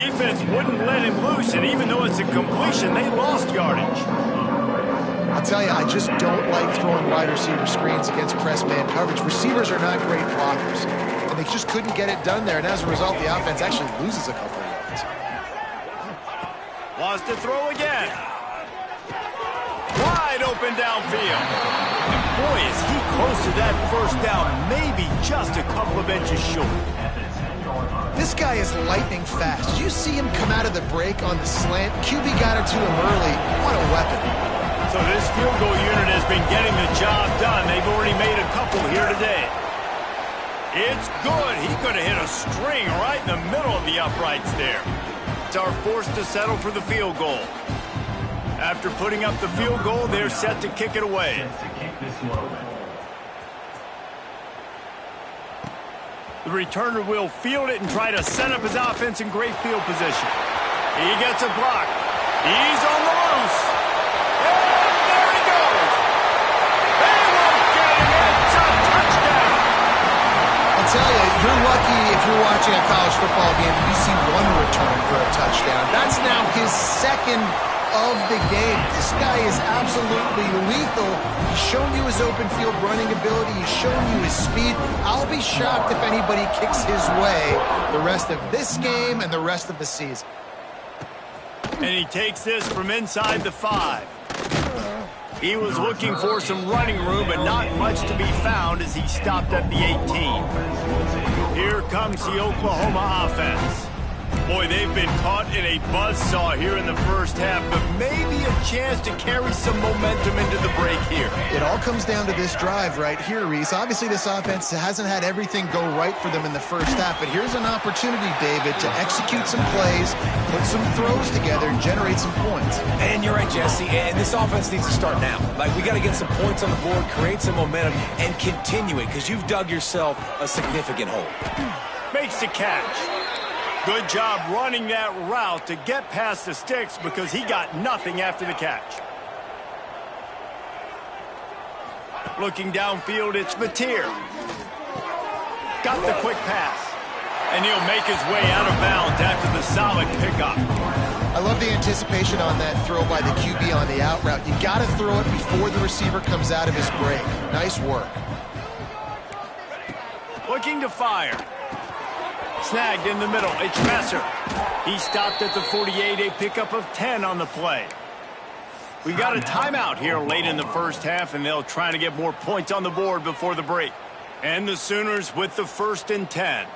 Defense wouldn't let him loose, and even though it's a completion, they lost yardage. I'll tell you, I just don't like throwing wide receiver screens against press man coverage. Receivers are not great blockers, and they just couldn't get it done there, and as a result, the offense actually loses a couple of yards. Wants to throw again. Wide open downfield. And boy, is he close to that first down, maybe just a couple of inches short. This guy is lightning fast. Did you see him come out of the break on the slant? QB got it to him early. What a weapon. So this field goal unit has been getting the job done. They've already made a couple here today. It's good. He could have hit a string right in the middle of the uprights there. It's our forced to settle for the field goal. After putting up the field goal, they're set to kick it away. The returner will field it and try to set up his offense in great field position. He gets a block. He's on the loose. And there he goes. They won't get it. It's a touchdown. I'll tell you, you're lucky if you're watching a college football game and you see one return for a touchdown. That's now his second of the game. This guy is absolutely lethal. He's shown you his open field running ability. He's shown you his speed. I'll be shocked if anybody kicks his way the rest of this game and the rest of the season. And he takes this from inside the 5. He was looking for some running room, but not much to be found as he stopped at the 18. Here comes the Oklahoma offense. Boy, they've been caught in a buzzsaw here in the first half, but maybe a chance to carry some momentum into the break here. It all comes down to this drive right here, Reese. Obviously, this offense hasn't had everything go right for them in the first half, but here's an opportunity, David, to execute some plays, put some throws together, and generate some points. And you're right, Jesse, and this offense needs to start now. Like, we got to get some points on the board, create some momentum, and continue it, because you've dug yourself a significant hole. Makes the catch. Good job running that route to get past the sticks because he got nothing after the catch. Looking downfield, it's Mateer. Got the quick pass. And he'll make his way out of bounds after the solid pickup. I love the anticipation on that throw by the QB on the out route. You got to throw it before the receiver comes out of his break. Nice work. Looking to fire. Snagged in the middle, it's Messer. He stopped at the 48, a pickup of 10 on the play. We got a timeout here late in the first half, and they'll try to get more points on the board before the break. And the Sooners with the 1st and 10.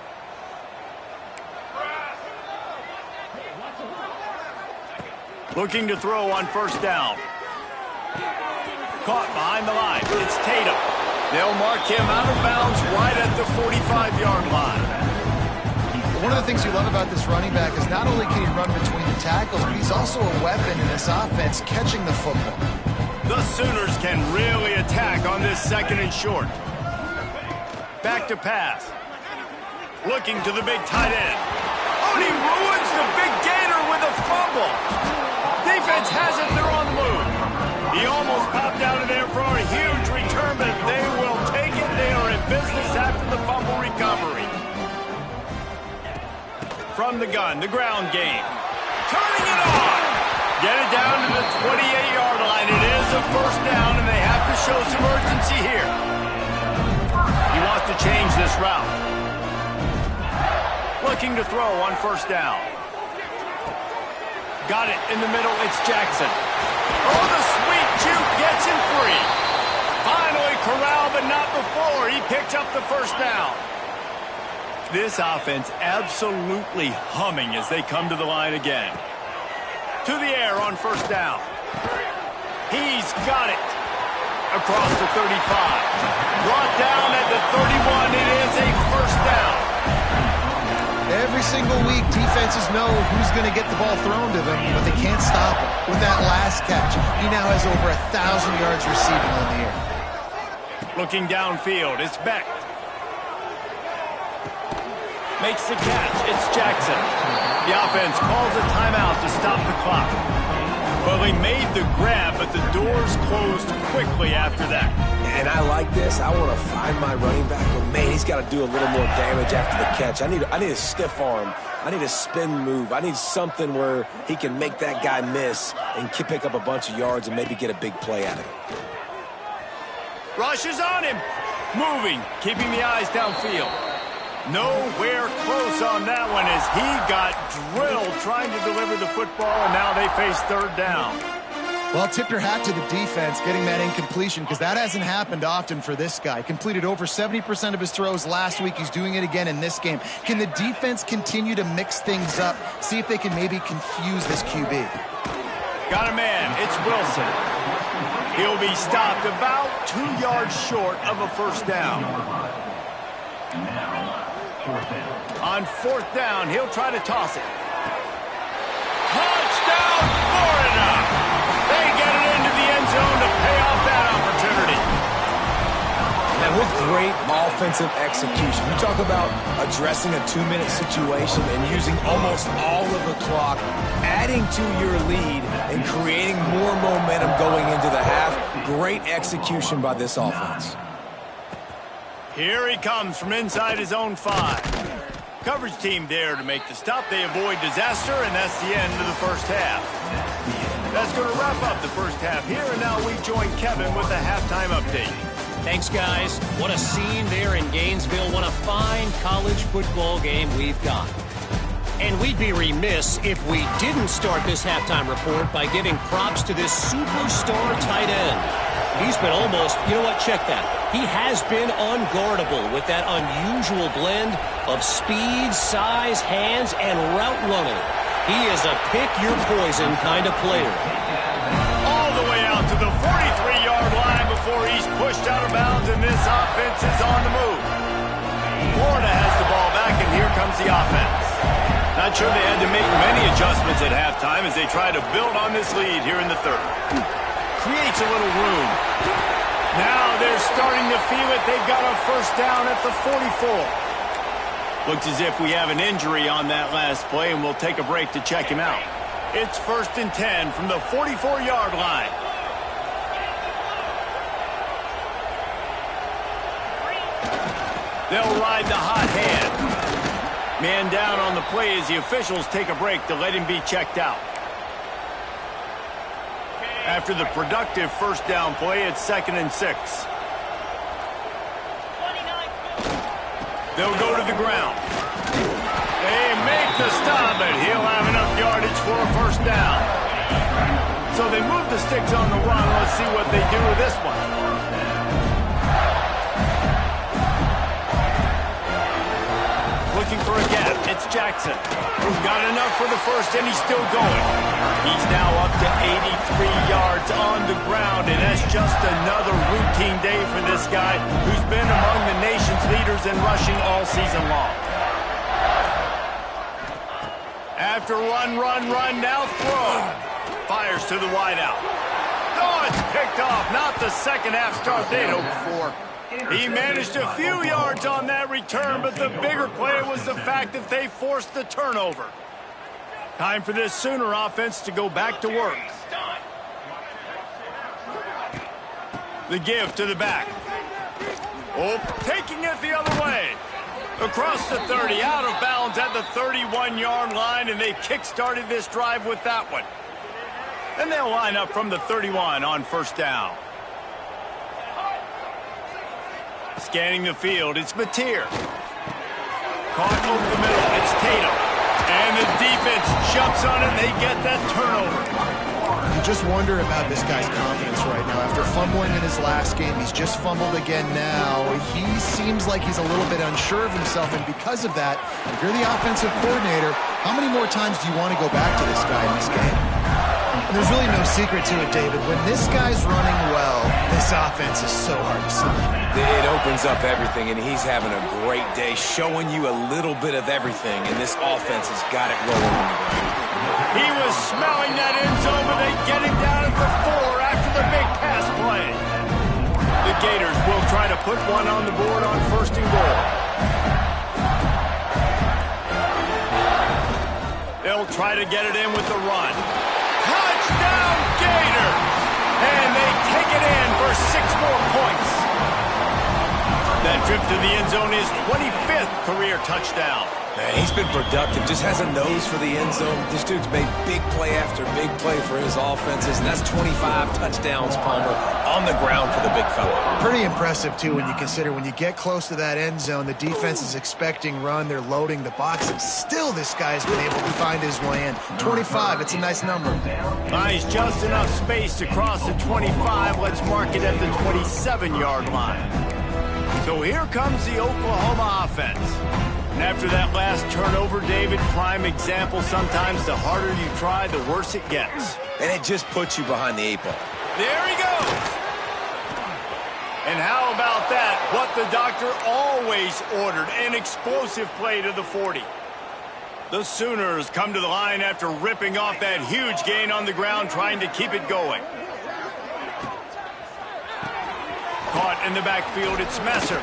Looking to throw on first down. Caught behind the line, it's Tatum. They'll mark him out of bounds right at the 45-yard line. One of the things you love about this running back is not only can he run between the tackles, but he's also a weapon in this offense catching the football. The Sooners can really attack on this 2nd and short. Back to pass. Looking to the big tight end. Oh, and he ruins the big gator with a fumble. Defense has it, they're on the move. He almost popped out of there for a huge return, but they will take it. They are in business after the fumble recovery. From the gun, the ground game. Turning it on. Get it down to the 28-yard line. It is a first down, and they have to show some urgency here. He wants to change this route. Looking to throw on first down. Got it in the middle. It's Jackson. Oh, the sweet juke gets him free. Finally corralled, but not before. He picks up the first down. This offense absolutely humming as they come to the line again. To the air on first down. He's got it. Across the 35. Brought down at the 31. It is a first down. Every single week, defenses know who's going to get the ball thrown to them, but they can't stop him. With that last catch, he now has over 1,000 yards receiving on the air. Looking downfield, it's Beck. Makes the catch. It's Jackson. The offense calls a timeout to stop the clock. Well, he made the grab, but the doors closed quickly after that. And I like this. I want to find my running back, but man, he's got to do a little more damage after the catch. I need a stiff arm. I need a spin move. I need something where he can make that guy miss and pick up a bunch of yards and maybe get a big play out of it. Rush is on him. Moving, keeping the eyes downfield. Nowhere close on that one as he got drilled trying to deliver the football, and now they face third down. Well, tip your hat to the defense getting that incompletion because that hasn't happened often for this guy. Completed over 70% of his throws last week. He's doing it again in this game. Can the defense continue to mix things up? See if they can maybe confuse this QB. Got a man. It's Wilson. He'll be stopped about 2 yards short of a first down. On fourth down, he'll try to toss it. Touchdown, Florida! They get it into the end zone to pay off that opportunity. And with great offensive execution, you talk about addressing a 2-minute situation and using almost all of the clock, adding to your lead and creating more momentum going into the half. Great execution by this offense. Here he comes from inside his own 5. Coverage team there to make the stop. They avoid disaster, and that's the end of the first half. That's going to wrap up the first half here, and now we join Kevin with the halftime update. Thanks, guys. What a scene there in Gainesville. What a fine college football game we've got. And we'd be remiss if we didn't start this halftime report by giving props to this superstar tight end. He's been almost, you know what, check that. He has been unguardable with that unusual blend of speed, size, hands, and route running. He is a pick-your-poison kind of player. All the way out to the 43-yard line before he's pushed out of bounds, and this offense is on the move. Florida has the ball back, and here comes the offense. Not sure they had to make many adjustments at halftime as they try to build on this lead here in the third. Creates a little room. Now they're starting to feel it. They've got a first down at the 44. Looks as if we have an injury on that last play, and we'll take a break to check him out. It's 1st and 10 from the 44-yard line. They'll ride the hot hand. Man down on the play as the officials take a break to let him be checked out. After the productive first down play, it's 2nd and 6. They'll go to the ground. They make the stop, and he'll have enough yardage for a first down. So they move the sticks on the run. Let's see what they do with this one. Looking for a gap. It's Jackson. Got enough for the first, and he's still going. He's now up to 83 yards on the ground, and that's just another routine day for this guy who's been among the nation's leaders in rushing all season long. After run, now throw. Fires to the wideout. Oh, it's picked off. Not the second half start they'd hoped for. He managed a few yards on that return, but the bigger play was the fact that they forced the turnover. Time for this Sooner offense to go back to work. The give to the back. Oh, taking it the other way. Across the 30, out of bounds at the 31-yard line, and they kick-started this drive with that one. Then they'll line up from the 31 on first down. Scanning the field, it's Mateer. Caught over the middle, it's Tatum. And the defense jumps on it, and they get that turnover. You just wonder about this guy's confidence right now. After fumbling in his last game, he's just fumbled again now. He seems like he's a little bit unsure of himself, and because of that, if you're the offensive coordinator, how many more times do you want to go back to this guy in this game? And there's really no secret to it, David. When this guy's running well, this offense is so hard to stop. It opens up everything, and he's having a great day, showing you a little bit of everything, and this offense has got it rolling on the ground. He was smelling that end zone, but they get him down at the 4 after the big pass play. The Gators will try to put one on the board on 1st and goal. They'll try to get it in with the run. Touchdown, Gators! And they take it in for 6 more points. That trip to the end zone is 25th career touchdown. Man, he's been productive, just has a nose for the end zone. This dude's made big play after big play for his offenses, and that's 25 touchdowns, Palmer, on the ground for the big fella. Pretty impressive, too, when you consider when you get close to that end zone, the defense is expecting run, they're loading the box, and still this guy's been able to find his way in. 25, it's a nice number. Nice, just enough space to cross the 25. Let's mark it at the 27-yard line. So here comes the Oklahoma offense. And after that last turnover, David, prime example, sometimes the harder you try, the worse it gets. And it just puts you behind the 8 ball. There he goes. And how about that? What the doctor always ordered, an explosive play to the 40. The Sooners come to the line after ripping off that huge gain on the ground, trying to keep it going. Caught in the backfield, it's Messer.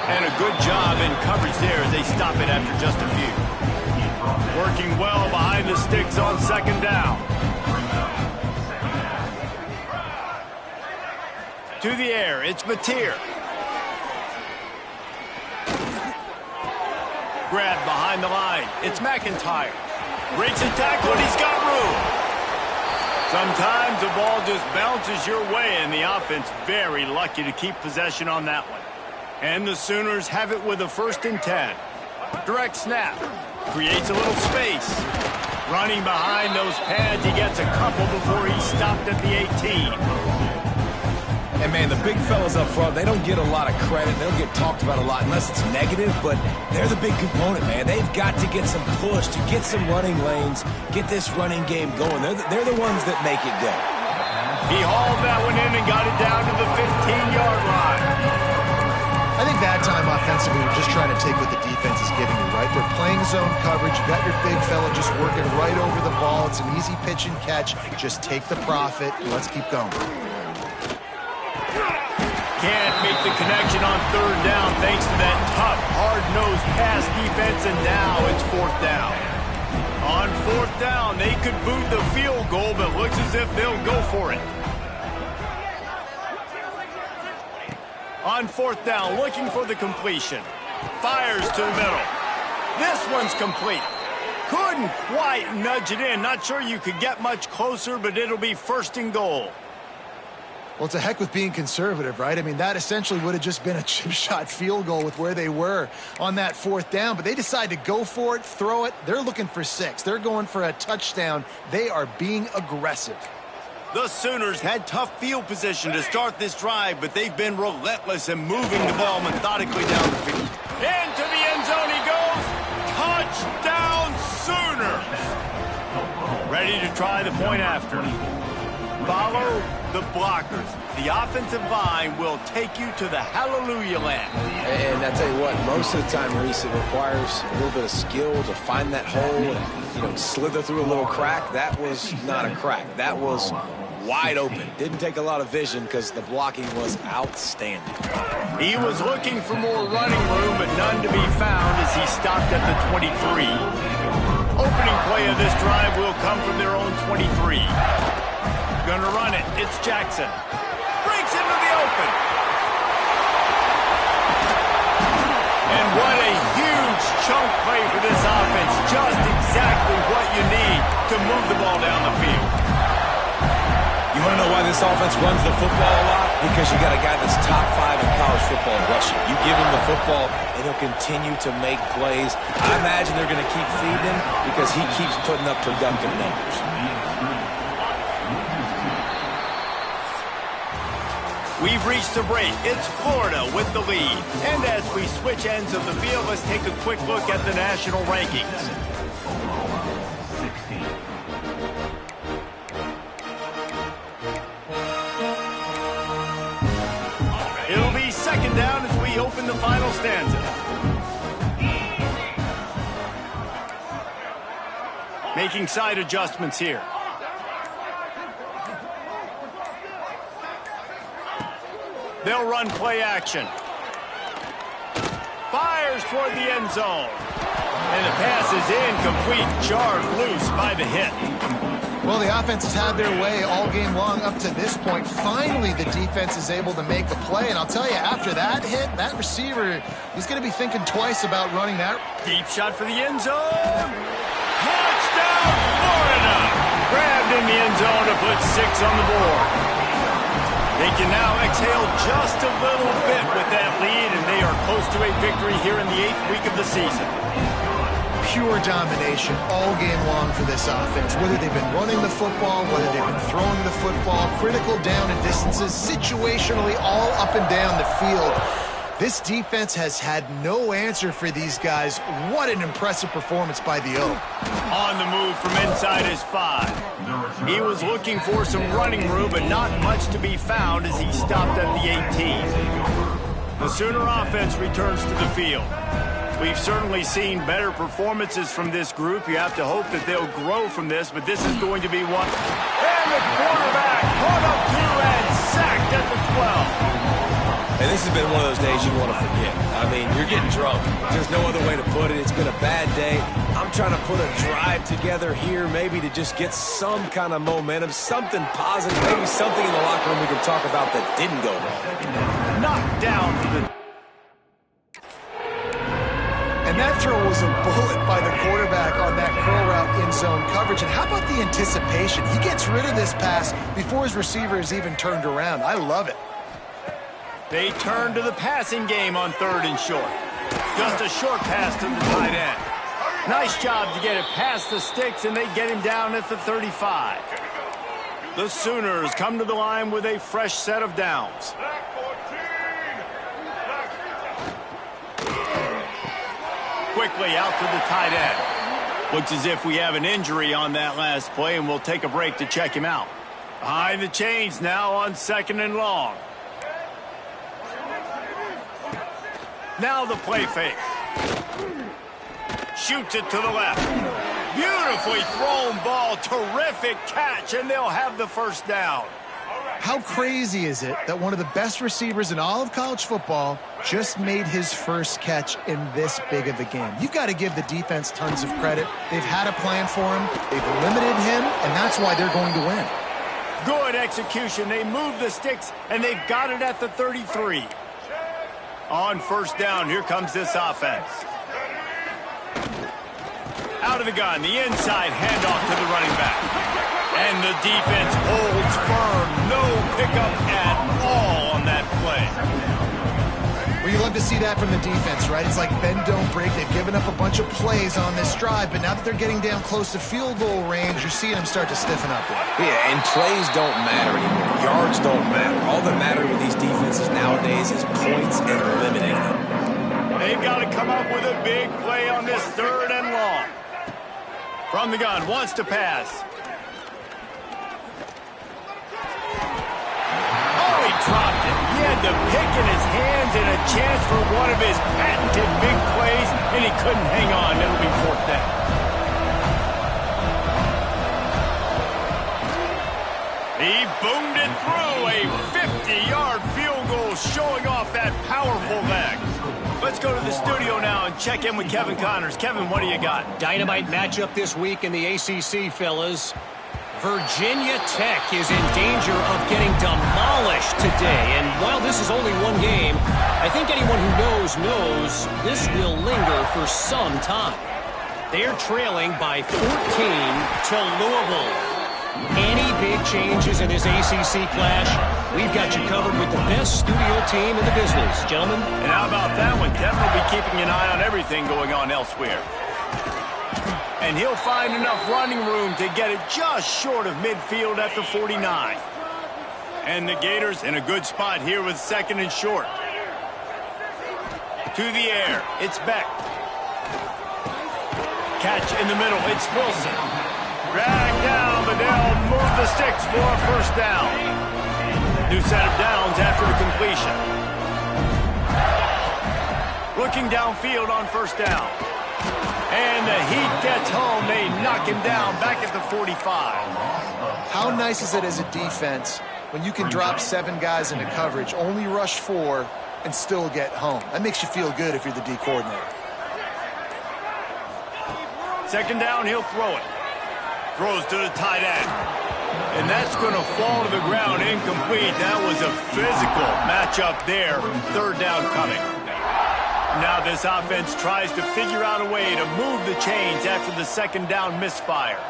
And a good job in coverage there as they stop it after just a few. Working well behind the sticks on second down. To the air, it's Mateer. Grab behind the line, it's McIntyre. Breaks a tackle and he's got room. Sometimes the ball just bounces your way, and the offense very lucky to keep possession on that one. And the Sooners have it with a 1st and 10. Direct snap. Creates a little space. Running behind those pads, he gets a couple before he's stopped at the 18. And, man, the big fellas up front, they don't get a lot of credit. They don't get talked about a lot unless it's negative, but they're the big component, man. They've got to get some push, to get some running lanes, get this running game going. They're the ones that make it go. He hauled that one in and got it down to the 15-yard line. I think that time offensively, we're just trying to take what the defense is giving you, right? They're playing zone coverage. You got your big fella just working right over the ball. It's an easy pitch and catch. Just take the profit. Let's keep going. Can't make the connection on 3rd down thanks to that tough, hard-nosed pass defense, and now it's 4th down. On 4th down, they could boot the field goal, but looks as if they'll go for it. On 4th down, looking for the completion. Fires to the middle. This one's complete. Couldn't quite nudge it in. Not sure you could get much closer, but it'll be 1st and goal. Well, it's a heck with being conservative, right? I mean, that essentially would have just been a chip shot field goal with where they were on that 4th down, but they decide to go for it, throw it. They're looking for 6. They're going for a touchdown. They are being aggressive. The Sooners had tough field position to start this drive, but they've been relentless in moving the ball methodically down the field. Into the end zone he goes. Touchdown Sooners. Ready to try the point after. Follow the blockers. The offensive line will take you to the hallelujah land. And I tell you what, most of the time, Reese, it requires a little bit of skill to find that hole and, slither through a little crack. That was not a crack. That was wide open. Didn't take a lot of vision because the blocking was outstanding. He was looking for more running room, but none to be found as he stopped at the 23. Opening play of this drive will come from their own 23. Gonna run it. It's Jackson. Breaks into the open. And what a huge chunk play for this offense. Just exactly what you need to move the ball down the field. You want to know why this offense runs the football a lot? Because you got a guy that's top 5 in college football rushing. You give him the football, and he'll continue to make plays. I imagine they're going to keep feeding him because he keeps putting up productive numbers. We've reached the break. It's Florida with the lead. And as we switch ends of the field, let's take a quick look at the national rankings. It'll be 2nd down as we open the final stanza. Making side adjustments here. They'll run play action. Fires toward the end zone. And the pass is incomplete, jarred loose by the hit. Well, the offense has had their way all game long up to this point. Finally, the defense is able to make a play. And I'll tell you, after that hit, that receiver, he's going to be thinking twice about running that. Deep shot for the end zone. Touchdown, Florida! Grabbed in the end zone to put 6 on the board. They can now exhale just a little bit with that lead, and they are close to a victory here in the 8th week of the season. Pure domination all game long for this offense. Whether they've been running the football, whether they've been throwing the football, critical down and distances, situationally all up and down the field. This defense has had no answer for these guys. What an impressive performance by the O. On the move from inside his 5. He was looking for some running room, but not much to be found as he stopped at the 18. The Sooner offense returns to the field. We've certainly seen better performances from this group. You have to hope that they'll grow from this, but this is going to be one. And the quarterback caught up to and sacked at the 12. And this has been one of those days you want to forget. I mean, you're getting drunk. There's no other way to put it. It's been a bad day. I'm trying to put a drive together here, maybe to just get some kind of momentum, something positive, maybe something in the locker room we can talk about that didn't go wrong. Knocked down for the... And that throw was a bullet by the quarterback on that curl route in zone coverage. And how about the anticipation? He gets rid of this pass before his receiver is even turned around. I love it. They turn to the passing game on 3rd and short. Just a short pass to the tight end. Nice job to get it past the sticks, and they get him down at the 35. The Sooners come to the line with a fresh set of downs. Quickly out to the tight end. Looks as if we have an injury on that last play, and we'll take a break to check him out. Behind the chains now on 2nd and long. Now the play fake. Shoots it to the left. Beautifully thrown ball. Terrific catch, and they'll have the first down. How crazy is it that one of the best receivers in all of college football just made his first catch in this big of a game? You've got to give the defense tons of credit. They've had a plan for him. They've limited him, and that's why they're going to win. Good execution. They move the sticks, and they've got it at the 33. On 1st down, here comes this offense. Out of the gun, the inside handoff to the running back. And the defense holds firm. No pickup at all on that play. Well, you love to see that from the defense, right? It's like bend, don't break. They've given up a bunch of plays on this drive, but now that they're getting down close to field goal range, you're seeing them start to stiffen up. Yeah, and plays don't matter anymore. Yards don't matter. All that matters with these defenses nowadays is points and limiting them. They've got to come up with a big play on this 3rd and long. From the gun, wants to pass. Oh, he dropped it. He had the pick in his hands and a chance for one of his patented big plays, and he couldn't hang on. It'll be 4th down. He boomed it through a 50-yard field goal, showing off that powerful leg. Let's go to the studio now and check in with Kevin Connors. Kevin, what do you got? Dynamite matchup this week in the ACC, fellas. Virginia Tech is in danger of getting demolished today. And while this is only one game, I think anyone who knows this will linger for some time. They're trailing by 14 to Louisville. Any big changes in this ACC clash, we've got you covered with the best studio team in the business, gentlemen. And how about that one? Kevin will be keeping an eye on everything going on elsewhere. And he'll find enough running room to get it just short of midfield at the 49. And the Gators in a good spot here with 2nd and short. To the air, it's Beck. Catch in the middle, it's Wilson. Drag down, but they'll move the sticks for a 1st down. New set of downs after the completion. Looking downfield on 1st down. And the heat gets home. They knock him down back at the 45. How nice is it as a defense when you can drop 7 guys into coverage, only rush 4, and still get home? That makes you feel good if you're the D coordinator. 2nd down, he'll throw it. Throws to the tight end. And that's going to fall to the ground incomplete. That was a physical matchup there. Third down coming. Now this offense tries to figure out a way to move the chains after the second down misfire.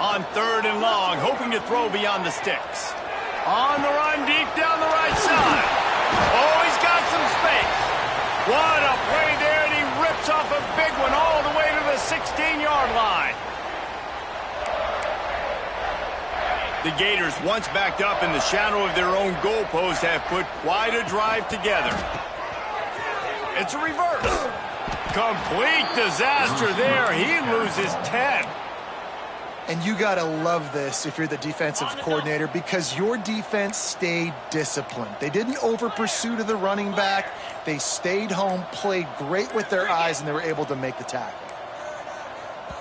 On third and long, hoping to throw beyond the sticks. On the run deep down the right side. Oh, he's got some space. What a play there, and he rips off a big one all the way to the 16-yard line. The Gators, once backed up in the shadow of their own goalpost, have put quite a drive together. It's a reverse. Complete disaster there. He loses 10. And you got to love this if you're the defensive coordinator, because your defense stayed disciplined. They didn't over-pursue to the running back. They stayed home, played great with their eyes, and they were able to make the tackle.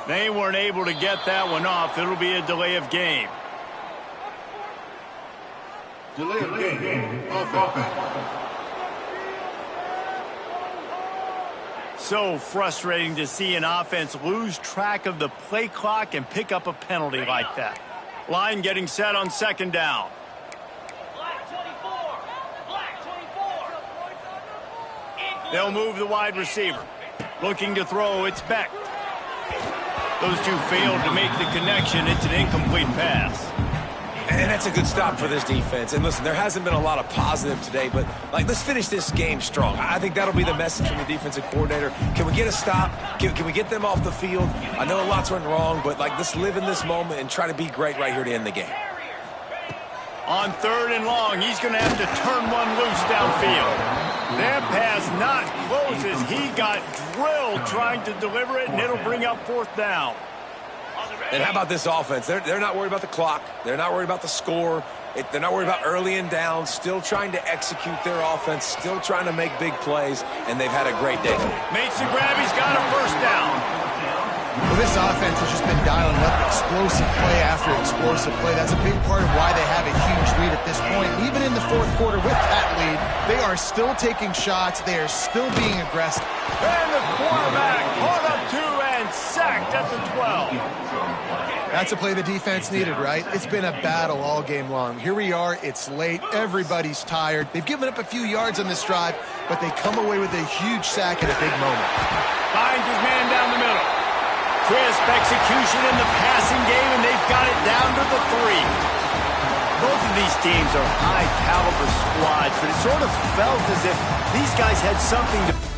They weren't able to get that one off. It'll be a delay of game. Delay of game. Offense. So frustrating to see an offense lose track of the play clock and pick up a penalty like that. Line getting set on second down. They'll move the wide receiver. Looking to throw, it's Beck. Those two failed to make the connection. It's an incomplete pass. And that's a good stop for this defense. And listen, there hasn't been a lot of positive today, but let's finish this game strong. I think that'll be the message from the defensive coordinator. Can we get a stop? Can we get them off the field? I know lots went wrong, but let's live in this moment and try to be great right here to end the game. On third and long, he's going to have to turn one loose downfield. That pass not close as he got drilled trying to deliver it, and it'll bring up fourth down. And how about this offense? They're not worried about the clock. They're not worried about the score. They're not worried about early and down. Still trying to execute their offense. Still trying to make big plays. And they've had a great day. Makes the grab. He's got a first down. Well, this offense has just been dialing up explosive play after explosive play. That's a big part of why they have a huge lead at this point. Even in the fourth quarter with that lead, they are still taking shots. They are still being aggressive. And the quarterback caught up to and sacked at the 12. That's a play the defense needed, right? It's been a battle all game long. Here we are. It's late. Everybody's tired. They've given up a few yards on this drive, but they come away with a huge sack at a big moment. Finds his man down the middle. Crisp execution in the passing game, and they've got it down to the 3. Both of these teams are high-caliber squads, but it sort of felt as if these guys had something to